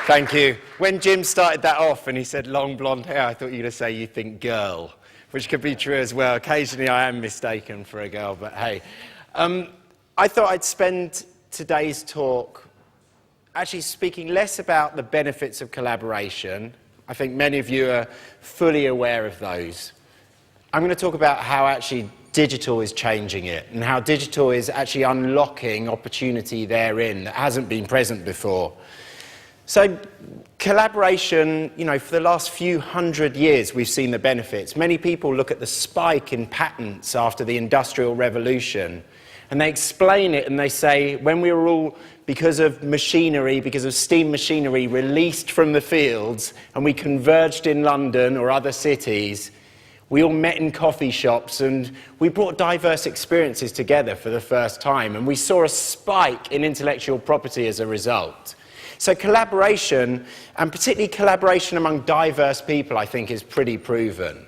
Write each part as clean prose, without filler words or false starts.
Thank you. When Jim started that off and he said long blonde hair, I thought you were going to say you think girl, which could be true as well. Occasionally I am mistaken for a girl, but hey. I thought I'd spend today's talk actually speaking less about the benefits of collaboration. I think many of you are fully aware of those. I'm going to talk about how actually digital is changing it and how digital is actually unlocking opportunity therein that hasn't been present before. So collaboration, for the last few hundred years we've seen the benefits. Many people look at the spike in patents after the Industrial Revolution and they explain it and they say when we were all, because of machinery, because of steam machinery, released from the fields and we converged in London or other cities, we all met in coffee shops and we brought diverse experiences together for the first time and we saw a spike in intellectual property as a result. So collaboration, and particularly collaboration among diverse people, I think is pretty proven.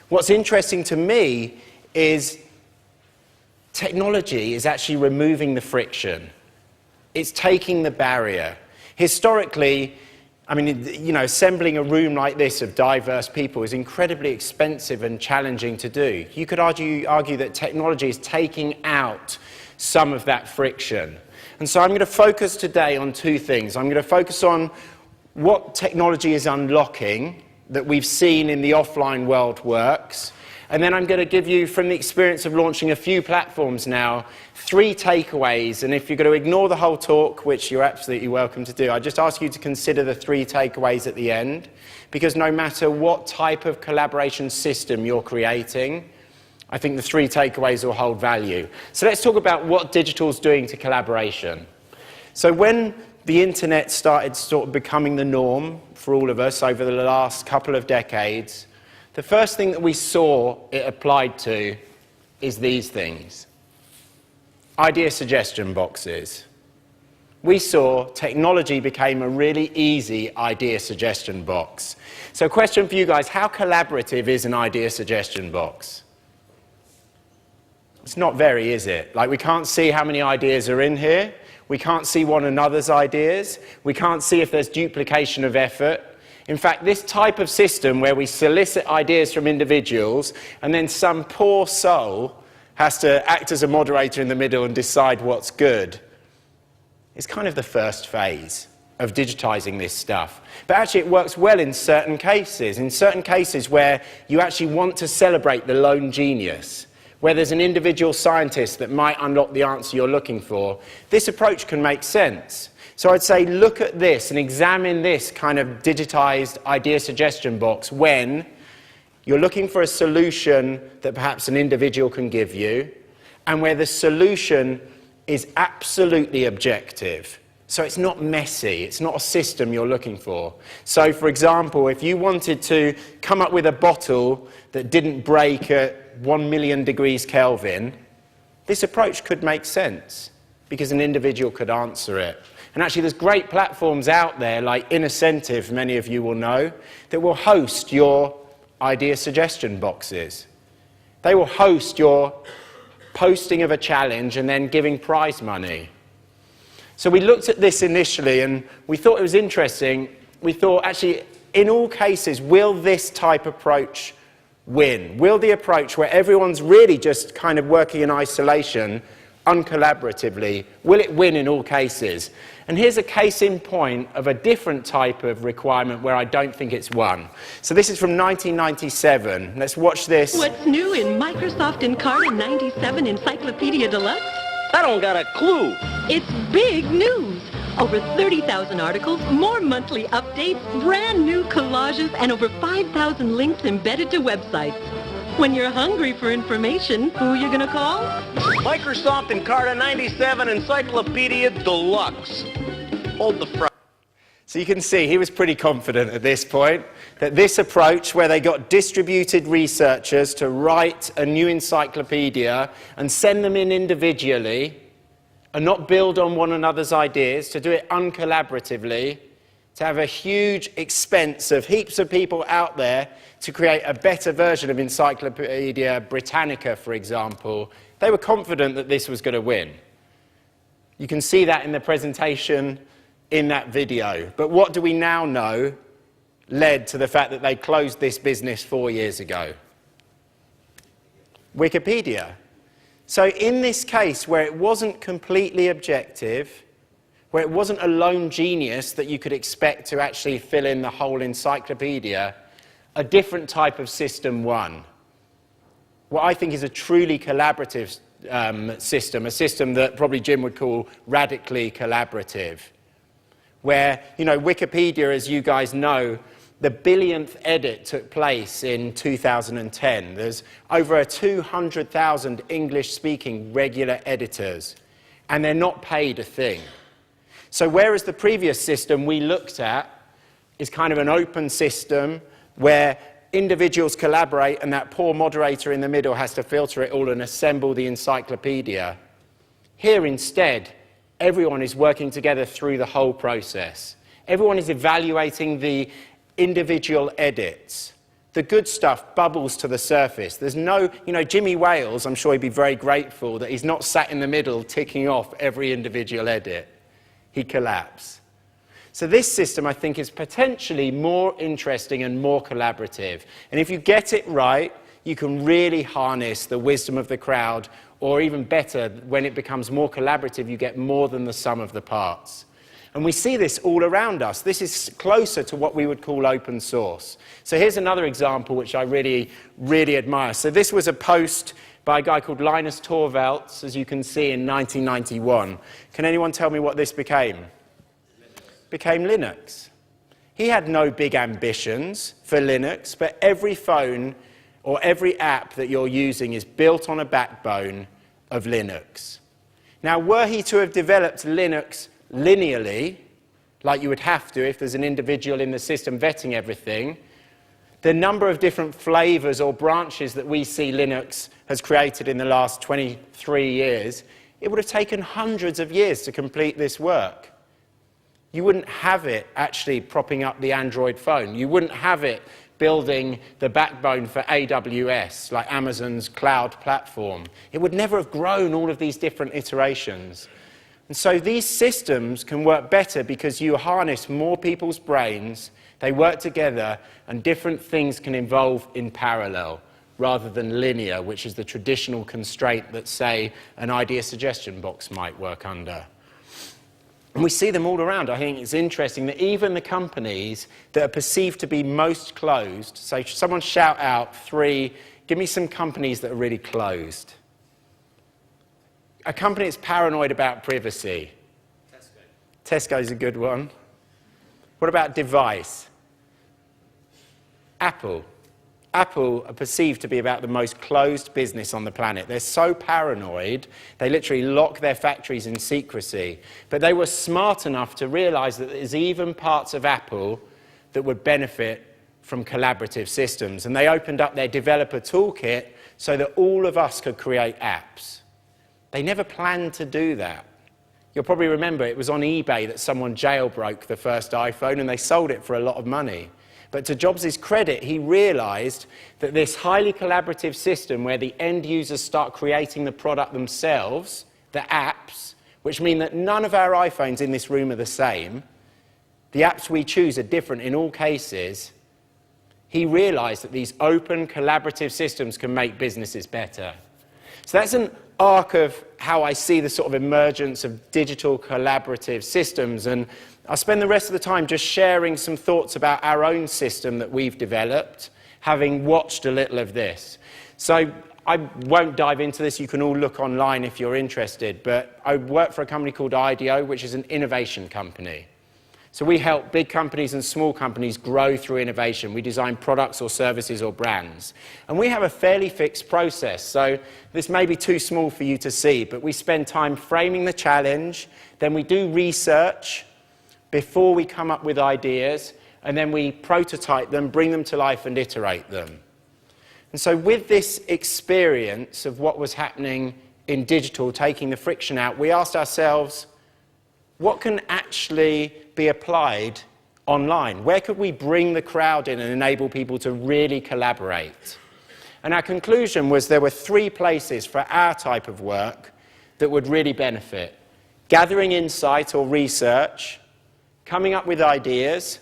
What's interesting to me is technology is actually removing the friction. It's taking the barrier. Historically, assembling a room like this of diverse people is incredibly expensive and challenging to do. You could argue that technology is taking out some of that friction. And so I'm going to focus today on two things. I'm going to focus on what technology is unlocking that we've seen in the offline world works. And then I'm going to give you, from the experience of launching a few platforms now, 3 takeaways. And if you're going to ignore the whole talk, which you're absolutely welcome to do, I just ask you to consider the 3 takeaways at the end. Because no matter what type of collaboration system you're creating, I think the 3 takeaways will hold value. So let's talk about what digital's doing to collaboration. So when the internet started sort of becoming the norm for all of us over the last couple of decades, the first thing that we saw it applied to is these things. Idea suggestion boxes. We saw technology became a really easy idea suggestion box. So question for you guys, how collaborative is an idea suggestion box? It's not very, is it? Like, we can't see how many ideas are in here. We can't see one another's ideas. We can't see if there's duplication of effort. In fact, this type of system where we solicit ideas from individuals and then some poor soul has to act as a moderator in the middle and decide what's good is kind of the first phase of digitizing this stuff. But actually it works well in certain cases where you actually want to celebrate the lone genius, where there's an individual scientist that might unlock the answer you're looking for. This approach can make sense. So I'd say look at this and examine this kind of digitized idea suggestion box when you're looking for a solution that perhaps an individual can give you and where the solution is absolutely objective. So it's not messy, it's not a system you're looking for. So for example, if you wanted to come up with a bottle that didn't break at 1 million degrees Kelvin, this approach could make sense because an individual could answer it. And actually there's great platforms out there like Innocentive, many of you will know, that will host your idea suggestion boxes. They will host your posting of a challenge and then giving prize money. So we looked at this initially and we thought it was interesting. We thought actually in all cases, will this type approach win? Will the approach where everyone's really just kind of working in isolation, uncollaboratively, will it win in all cases? And here's a case in point of a different type of requirement where I don't think it's won. So this is from 1997. Let's watch this. What's new in Microsoft Encarta 97 Encyclopedia Deluxe? I don't got a clue. It's big news. Over 30,000 articles, more monthly updates, brand new collages, and over 5,000 links embedded to websites. When you're hungry for information, who are you going to call? Microsoft Encarta 97 Encyclopedia Deluxe. Hold the front. So you can see he was pretty confident at this point that this approach where they got distributed researchers to write a new encyclopedia and send them in individually and not build on one another's ideas, to do it uncollaboratively, to have a huge expense of heaps of people out there to create a better version of Encyclopedia Britannica, for example. They were confident that this was going to win. You can see that in the presentation in that video. But what do we now know led to the fact that they closed this business 4 years ago? Wikipedia. So in this case, where it wasn't completely objective, where it wasn't a lone genius that you could expect to actually fill in the whole encyclopedia, a different type of system won. What I think is a truly collaborative system, a system that probably Jim would call radically collaborative, where, Wikipedia, as you guys know, the billionth edit took place in 2010. There's over 200,000 English-speaking regular editors, and they're not paid a thing. So whereas the previous system we looked at is kind of an open system where individuals collaborate and that poor moderator in the middle has to filter it all and assemble the encyclopedia, here instead, everyone is working together through the whole process. Everyone is evaluating the individual edits. The good stuff bubbles to the surface. There's no, Jimmy Wales, I'm sure he'd be very grateful that he's not sat in the middle ticking off every individual edit. He'd collapse. So this system, I think, is potentially more interesting and more collaborative. And if you get it right, you can really harness the wisdom of the crowd, or even better, when it becomes more collaborative, you get more than the sum of the parts. And we see this all around us. This is closer to what we would call open source. So here's another example which I really, really admire. So this was a post by a guy called Linus Torvalds, as you can see, in 1991. Can anyone tell me what this became? Became Linux. He had no big ambitions for Linux, but every phone or every app that you're using is built on a backbone of Linux. Now, were he to have developed Linux linearly, like you would have to if there's an individual in the system vetting everything, the number of different flavors or branches that we see Linux has created in the last 23 years, it would have taken hundreds of years to complete this work. You wouldn't have it actually propping up the Android phone. You wouldn't have it building the backbone for AWS, like Amazon's cloud platform. It would never have grown all of these different iterations. And so these systems can work better because you harness more people's brains, they work together, and different things can evolve in parallel rather than linear, which is the traditional constraint that, say, an idea suggestion box might work under. And we see them all around. I think it's interesting that even the companies that are perceived to be most closed, so someone shout out 3, give me some companies that are really closed. A company that's paranoid about privacy. Tesco's a good one. What about device? Apple. Apple are perceived to be about the most closed business on the planet. They're so paranoid, they literally lock their factories in secrecy. But they were smart enough to realize that there's even parts of Apple that would benefit from collaborative systems. And they opened up their developer toolkit so that all of us could create apps. They never planned to do that. You'll probably remember it was on eBay that someone jailbroke the first iPhone and they sold it for a lot of money. But to Jobs' credit, he realized that this highly collaborative system where the end users start creating the product themselves, the apps, which mean that none of our iPhones in this room are the same, the apps we choose are different in all cases, he realized that these open collaborative systems can make businesses better. So that's an arc of how I see the sort of emergence of digital collaborative systems, and I'll spend the rest of the time just sharing some thoughts about our own system that we've developed, having watched a little of this. So I won't dive into this, you can all look online if you're interested, but I work for a company called IDEO, which is an innovation company. So we help big companies and small companies grow through innovation. We design products or services or brands. And we have a fairly fixed process. So this may be too small for you to see, but we spend time framing the challenge, then we do research before we come up with ideas, and then we prototype them, bring them to life and iterate them. And so with this experience of what was happening in digital, taking the friction out, we asked ourselves, what can actually be applied online? Where could we bring the crowd in and enable people to really collaborate? And our conclusion was there were 3 places for our type of work that would really benefit. Gathering insight or research, coming up with ideas,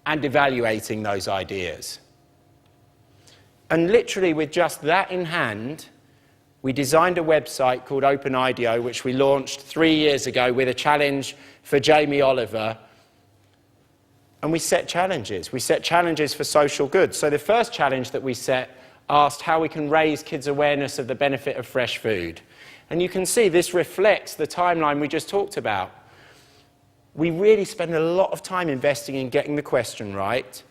and evaluating those ideas. And literally with just that in hand, we designed a website called OpenIDEO, which we launched 3 years ago with a challenge for Jamie Oliver. And we set challenges. We set challenges for social good. So the first challenge that we set asked how we can raise kids' awareness of the benefit of fresh food. And you can see this reflects the timeline we just talked about. We really spend a lot of time investing in getting the question right.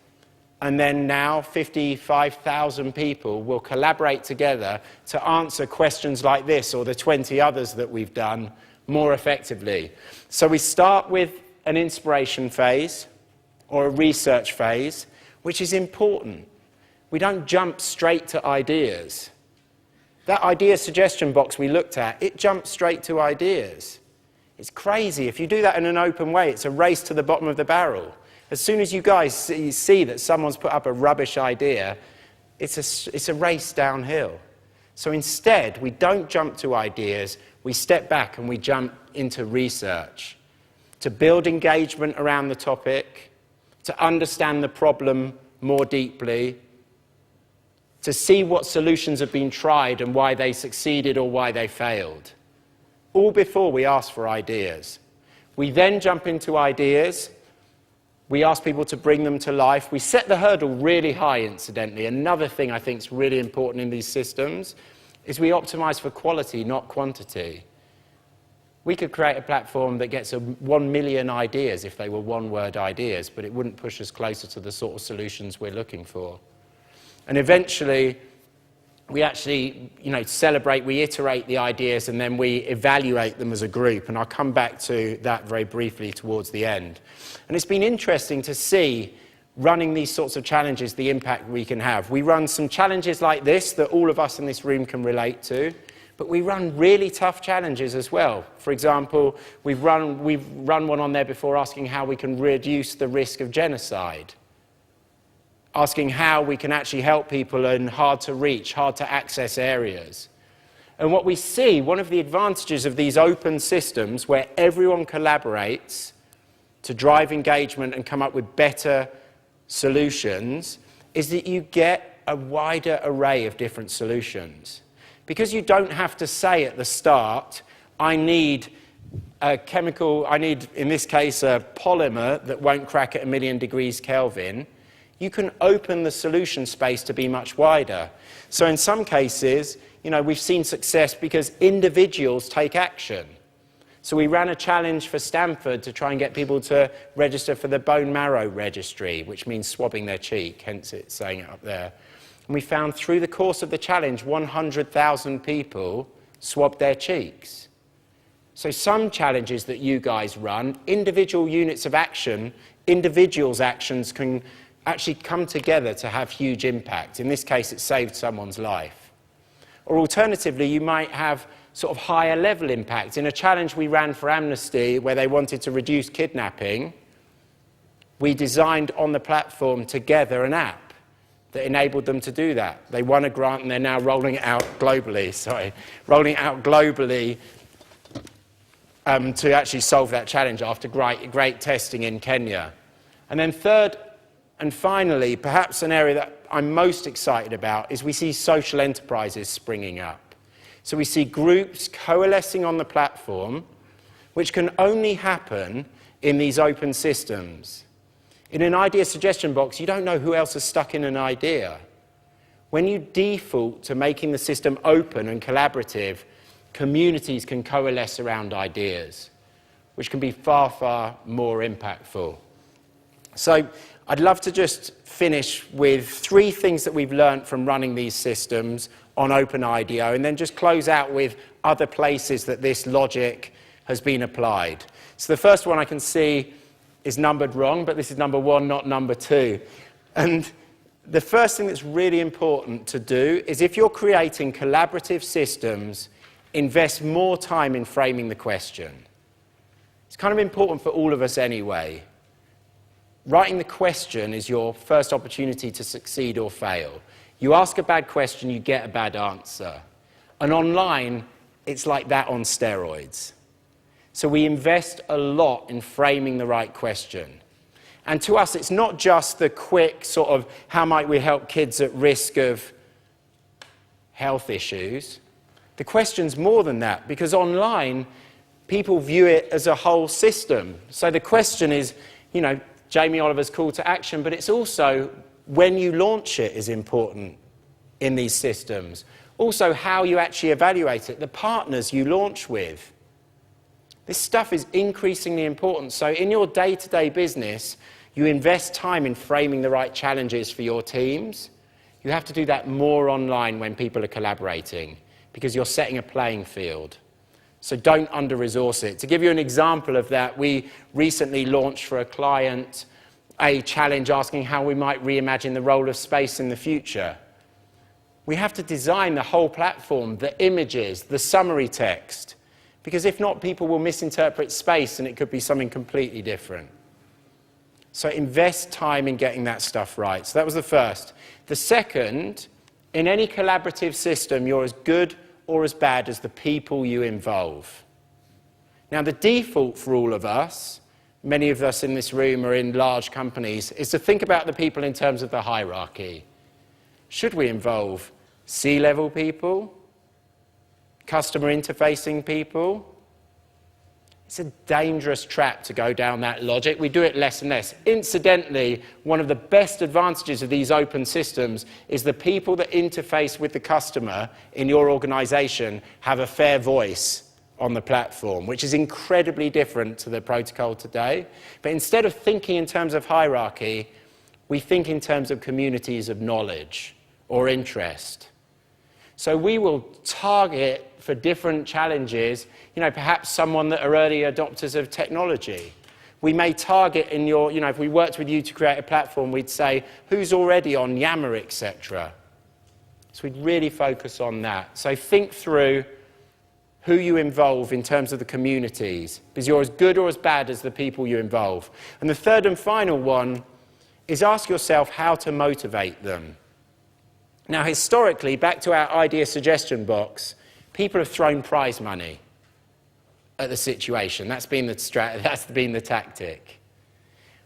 And then now 55,000 people will collaborate together to answer questions like this or the 20 others that we've done more effectively. So we start with an inspiration phase or a research phase, which is important. We don't jump straight to ideas. That idea suggestion box we looked at, it jumps straight to ideas. It's crazy. If you do that in an open way, it's a race to the bottom of the barrel. As soon as you guys see that someone's put up a rubbish idea, it's a race downhill. So instead, we don't jump to ideas, we step back and we jump into research to build engagement around the topic, to understand the problem more deeply, to see what solutions have been tried and why they succeeded or why they failed. All before we ask for ideas. We then jump into ideas. We ask people to bring them to life. We set the hurdle really high, incidentally. Another thing I think is really important in these systems is we optimize for quality, not quantity. We could create a platform that gets 1 million ideas if they were one-word ideas, but it wouldn't push us closer to the sort of solutions we're looking for. And eventually, we actually, celebrate, we iterate the ideas, and then we evaluate them as a group. And I'll come back to that very briefly towards the end. And it's been interesting to see, running these sorts of challenges, the impact we can have. We run some challenges like this that all of us in this room can relate to, but we run really tough challenges as well. For example, we've run one on there before asking how we can reduce the risk of genocide. Asking how we can actually help people in hard-to-reach, hard-to-access areas. And what we see, one of the advantages of these open systems where everyone collaborates to drive engagement and come up with better solutions, is that you get a wider array of different solutions. Because you don't have to say at the start, I need a chemical, in this case, a polymer that won't crack at 1,000,000 degrees Kelvin. You can open the solution space to be much wider. So in some cases, we've seen success because individuals take action. So we ran a challenge for Stanford to try and get people to register for the bone marrow registry, which means swabbing their cheek, hence it's saying it up there. And we found through the course of the challenge, 100,000 people swabbed their cheeks. So some challenges that you guys run, individual units of action, individuals' actions can actually come together to have huge impact. In this case, it saved someone's life. Or alternatively, you might have sort of higher level impact. In a challenge we ran for Amnesty where they wanted to reduce kidnapping, we designed on the platform together an app that enabled them to do that. They won a grant and they're now rolling it out globally, to actually solve that challenge after great testing in Kenya. And then third, and finally, perhaps an area that I'm most excited about is we see social enterprises springing up. So we see groups coalescing on the platform, which can only happen in these open systems. In an idea suggestion box, you don't know who else is stuck in an idea. When you default to making the system open and collaborative, communities can coalesce around ideas, which can be far, far more impactful. So I'd love to just finish with 3 things that we've learned from running these systems on OpenIDEO, and then just close out with other places that this logic has been applied. So the first one I can see is numbered wrong, but this is number 1, not number 2. And the first thing that's really important to do is if you're creating collaborative systems, invest more time in framing the question. It's kind of important for all of us anyway. Writing the question is your first opportunity to succeed or fail. You ask a bad question, you get a bad answer. And online, it's like that on steroids. So we invest a lot in framing the right question. And to us, it's not just the quick sort of, how might we help kids at risk of health issues? The question's more than that, because online, people view it as a whole system. So the question is, you know, Jamie Oliver's call to action, but it's also when you launch it is important in these systems. Also, how you actually evaluate it, the partners you launch with. This stuff is increasingly important. So in your day-to-day business, you invest time in framing the right challenges for your teams. You have to do that more online when people are collaborating, because you're setting a playing field. So don't under-resource it. To give you an example of that, we recently launched for a client a challenge asking how we might reimagine the role of space in the future. We have to design the whole platform, the images, the summary text, because if not, people will misinterpret space and it could be something completely different. So invest time in getting that stuff right. So that was the first. The second, in any collaborative system, you're as good or as bad as the people you involve. Now, the default for all of us, many of us in this room are in large companies, is to think about the people in terms of the hierarchy. Should we involve C-level people? Customer interfacing people? It's a dangerous trap to go down that logic. We do it less and less. Incidentally, one of the best advantages of these open systems is the people that interface with the customer in your organization have a fair voice on the platform, which is incredibly different to the protocol today. But instead of thinking in terms of hierarchy, we think in terms of communities of knowledge or interest. So we will target for different challenges, you know, perhaps someone that are early adopters of technology. We may target in your, you know, if we worked with you to create a platform, we'd say, who's already on Yammer, etc. So we'd really focus on that. So think through who you involve in terms of the communities, because you're as good or as bad as the people you involve. And the third and final one is ask yourself how to motivate them. Now, historically, back to our idea suggestion box, people have thrown prize money at the situation. That's been the tactic.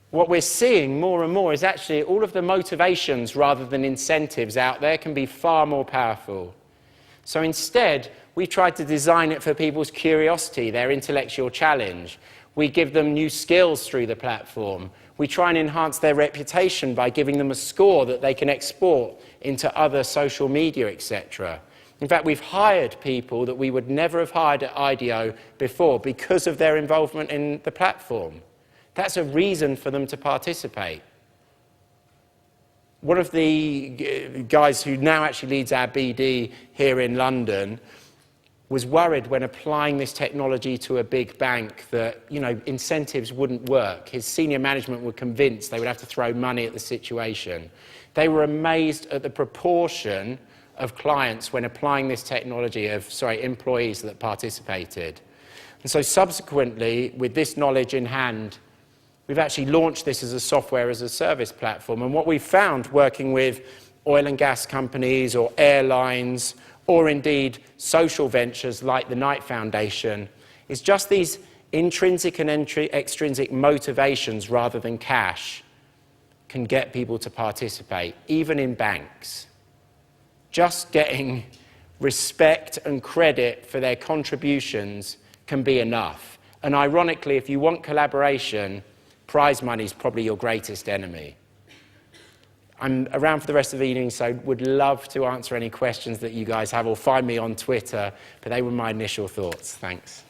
What we're seeing more and more is actually all of the motivations rather than incentives out there can be far more powerful. So instead, we tried to design it for people's curiosity, their intellectual challenge. We give them new skills through the platform. We try and enhance their reputation by giving them a score that they can export into other social media, etc. In fact, we've hired people that we would never have hired at IDEO before because of their involvement in the platform. That's a reason for them to participate. One of the guys who now actually leads our BD here in London was worried when applying this technology to a big bank that, you know, incentives wouldn't work. His senior management were convinced they would have to throw money at the situation. They were amazed at the proportion of clients when applying this technology employees that participated. And so subsequently, with this knowledge in hand, we've actually launched this as a software as a service platform. And what we found working with oil and gas companies or airlines or indeed social ventures like the Knight Foundation is just these intrinsic and extrinsic motivations rather than cash can get people to participate, even in banks. Just getting respect and credit for their contributions can be enough. And ironically, if you want collaboration, prize money is probably your greatest enemy. I'm around for the rest of the evening, so would love to answer any questions that you guys have, or find me on Twitter, but they were my initial thoughts. Thanks.